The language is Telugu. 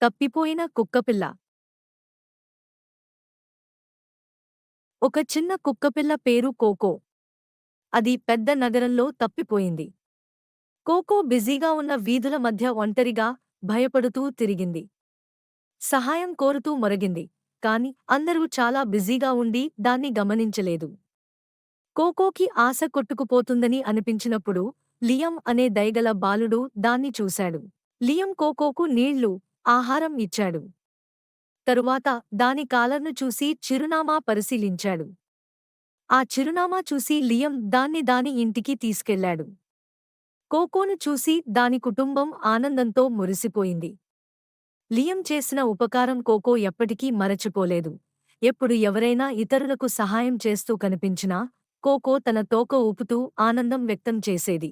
తప్పిపోయిన కుక్కపిల్ల. ఒక చిన్న కుక్కపిల్ల పేరు కోకో. అది పెద్ద నగరంలో తప్పిపోయింది. కోకో బిజీగా ఉన్న వీధుల మధ్య ఒంటరిగా, భయపడుతూ తిరిగింది. సహాయం కోరుతూ మొరగింది. కాని అందరూ చాలా బిజీగా ఉండి దాన్ని గమనించలేదు. కోకోకి ఆశ కొట్టుకుపోతుందని అనిపించినప్పుడు లియం అనే దయగల బాలుడు దాన్ని చూశాడు. లియం కోకోకు నీళ్లు, ఆహారం ఇచ్చాడు. తరువాత దాని కాలర్ను చూసి చిరునామా పరిశీలించాడు. ఆ చిరునామా చూసి లియం దాన్ని దాని ఇంటికి తీసుకెళ్లాడు. కోకోను చూసి దాని కుటుంబం ఆనందంతో మురిసిపోయింది. లియం చేసిన ఉపకారం కోకో ఎప్పటికీ మరచిపోలేదు. ఎప్పుడు ఎవరైనా ఇతరులకు సహాయం చేస్తూ కనిపించినా కోకో తన తోక ఊపుతూ ఆనందం వ్యక్తం చేసేది.